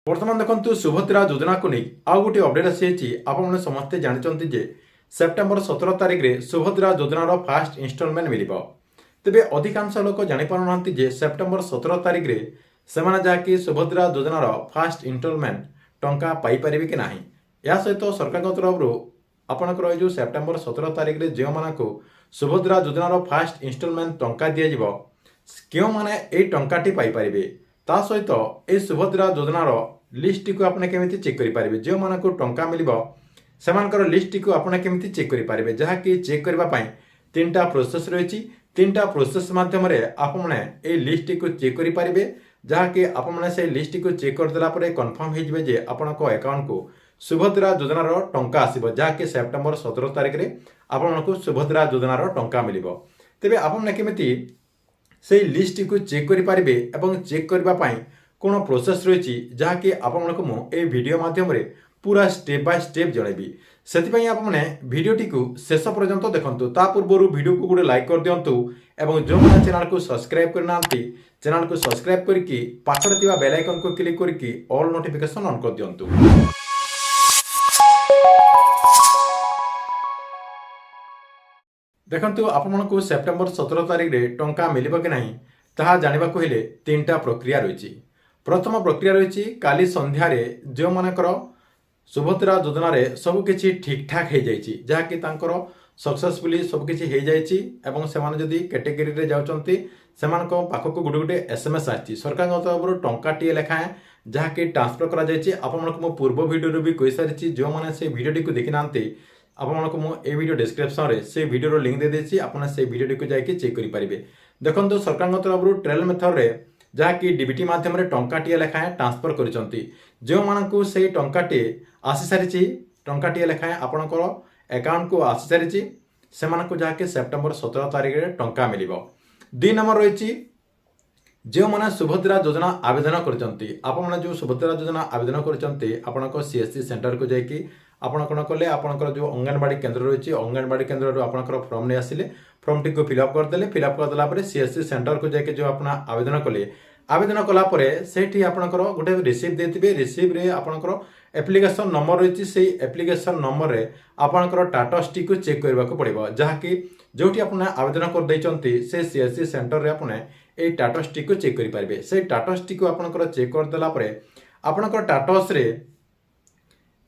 बर्तमान देखो सुभद्रा योजना को नहीं आउ गोटे अपडेट आसी आपने समस्ते जानते जे सेप्टेम्बर 17 तारिख में सुभद्रा योजनार फास्ट इनस्टलमेंट मिल तेरे अधिकांश लोक जापार जे सेप्टेम्बर 17 तारिख में से जहाँकि सुभद्रा योजनार फास्ट इनस्टलमेंट टंका पाइपर कि ना या सहित सरकार तरफ आपंकर जो सेप्टेम्बर 17 तारिख में जो मानक सुभद्रा योजनार फास्ट इनस्टलमेंट टंका दिज्व क्यों मैंने ये टंकाटी पाइपर ता सहित ए सुभद्रा योजनार लिस्ट को आपने केमिति चेक करें जो मानक टंका मिल से लिस्ट को आपने केमिति चेक करें जहाँकि चेक करने तीन टा प्रोसेस रही तीन टा प्रोसेस मध्यम आपने ये लिस्ट को चेक करें जहाँकि आपने से लिस्ट को चेक करदेला कन्फर्म हो आपण अकाउंट को सुभद्रा योजनार टंका आसो जहाँकि सेप्टेम्बर 17 तारिख में आपको सुभद्रा योजनार टंका मिल तेरे आपने केमिति से लिस्ट को चेक करें एवं चेक करने कौन प्रोसेस रही जहाँकि आपको ये वीडियो माध्यम पूरा स्टेप बाय स्टेप जनइबी से आपने भिडटी को शेष पर्यंत देखूँ ता पूर्व वीडियो को गोटे लाइक कर दिंतु एवं जो मैंने चैनल को सब्सक्राइब करना चैनल को सब्सक्राइब करके पाखरे बेल आइकन को क्लिक करके ऑल नोटिफिकेशन ऑन कर दिंतु। देखो आपको सेप्टेम्बर 17 तारिख में टंका मिल कि ना ता जानवा हेले तीन टा प्रक्रिया रही। प्रथम प्रक्रिया रही काली संध्यारे जो मानकर सुभद्रा योजना सबकि ठीक ठाक हो जहाँकि सक्सेसफुली सबकि हो जदि कैटेगरी जाऊँच से पाखक गोटे गोटे SMS आसी सरकार तरफ टंकाटे लेखाएं जहाँकि ट्रांसफर कर पूर्व वीडियो भी कही सारी जो मैंने से वीडियो को देखी ना आपको मुझे वीडियो डिस्क्रिप्शन में से वीडियो लिंक दे देती आपने से वीडियो को जाकि चेक करेंगे। देखो सरकार तरफ ट्रेल मेथड रे जहाँकि डीबीटी मध्यम टंकाटे लेखाएं ट्रांसफर कर जो मानक से टंकाटे आसी सारी टंकाटे लेखाएं आपणकर अकाउंट को आसी सारी से जहाँकि सेप्टेम्बर 17 तारिख में टंका मिल। 2 नंबर रही जो मैंने सुभद्रा योजना आवेदन कर जो सुभद्रा योजना आवेदन कर CSC सेंटर को जाकि आपण कौन कले आपंकर जो अंगनवाड़ी केन्द्र रही अंगनवाड़ी केन्द्र आपंकर फॉर्म नहीं आसिले फॉर्म टी को फिलअप करदे फिलअप करदेला CSC सेंटर को जाकि जो आप आवेदन कले आवेदन कलापर से आपंकर गोटे रिसीव देते रिसीव रे आपंकर एप्लिकेशन नंबर रही से एप्लिकेशन नंबर रे आपंकर टाटस टी को चेक करने को पड़ो जहाँकि जो आपने आवेदन कर से CSC सेंटर रे आपने ये टाटस टी को चेक करेंगे से टाटस टी को आपंकर चेक करदेला आपंकर टाटस रे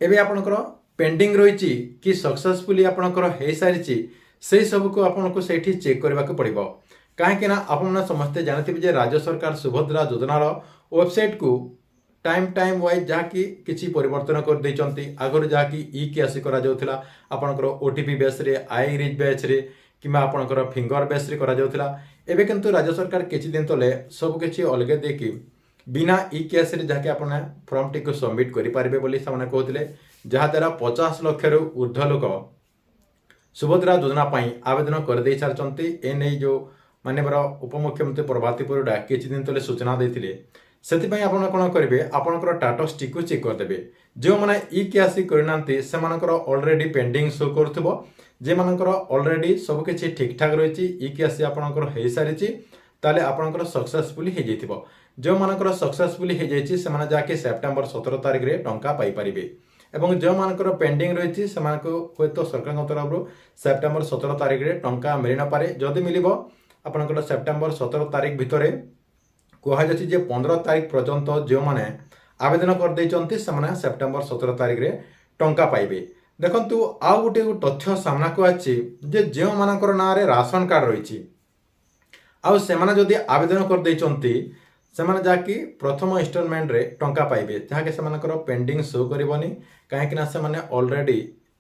एवं आपंकर पेंडिंग रही कि सक्सेसफुली आपंकर हो सारी से सब को आपको से चेक करने को पड़ो कहीं आपने समस्ते जानते राज्य सरकार सुभद्रा योजनार वेबसाइट को टाइम वाइज जहाँकि किसी परिवर्तन कर देइचंती आगर जहाँकि ई-केवाईसी करा जाउथिला आपनकर OTP बेस रे आई रिच बेस रे किमा आपनकर फिंगर बेस रे करा जाउथिला एबे किंतु राज्य सरकार किछि दिन तले सब किछि अलगे देकी बिना ई-केवाईसी रे जहाँकि आपने फॉर्म टी को सबमिट करि पारिबे बोली सामने कहउथिले जहाँ द्वारा 50 लाख रु ऊर्ध्व लोक सुभद्रा योजना आवेदन कर दे सारी एने जो मानवर उपमुख्यमंत्री प्रभाती परिडा किछि दिन तले सूचना देथिले से आपड़ कौन करेंगे आपंकर टाटस टी को चेक करदे जो मैंने ई-केवाईसी करना से अलरेडी पेंडिंग शो करुव जे मानकर अलरेडी सबकि ठीक ठाक रही ई-केवाईसी आपंकर हो सारी ताले आपंकर सक्सेसफुली हो जाइथिबो जो मानकर सक्सेसफुली हो जाइछि से जाके सेप्टेम्बर 17 तारिख में टंका पाई परिबे एवं जो मानकर पेंडिंग रही से हूँ तो सरकार तरफ सेप्टेम्बर 17 तारिख में टंका मिल न पारे जदि मिल आपंकर सेप्टेम्बर 17 तारिख भितर कहुच्छे जे 15 तारिख पर्यंत जो मैंने आवेदन कर सेप्टेम्बर 17 तारिख में टंका पाइबे। देखंतु आउ गोटे तथ्य सामना को आछि जे जो मानकर ना रे राशन कार्ड रही आउ सेमाने जदि आवेदन कर देइचंती सेमाने जाकि प्रथम इनस्टॉलमेंट रे टंका पाइबे जहाँकि सेमानकर पेंडिंग शो करबनी कहीं सेमाने ऑलरेडी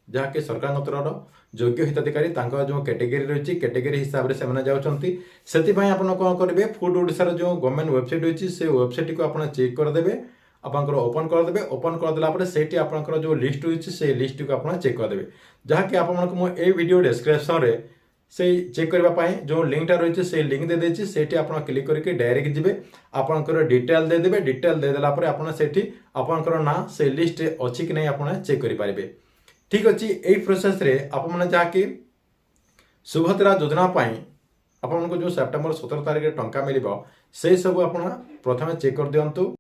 जहाँकि सरकार तरफ योग्य हिताधिकारी जो कैटेगरी रही कैटेगरी हिसाब से जाऊँगी से कौन करेंगे फूड ओडिशार जो गवर्नमेंट वेबसाइट रही से वेबसाइट को आप चेक करदे आपंकर ओपन करदे ओपन करदेला से आपंकर जो लिस्ट रही से लिस्ट को आप चेक करदे जहाँकि आपको मुझे वीडियो डिस्क्रिप्शन में से चेक करने जो लिंकटा रही से लिंक दे देती से आप क्लिक करके डायरेक्ट जी आपंकर डिटेल देदेवे डिटेल देदेला आपंकर ना से लिस्ट अच्छी कि नहीं आप चेक करेंगे। ठीक अच्छे यही प्रोसेस रे आपने जहाँकि सुभद्रा योजना आपको जो सेप्टेम्बर 17 तारिख में टंका मिल से सब आप प्रथम चेक कर दिंतु।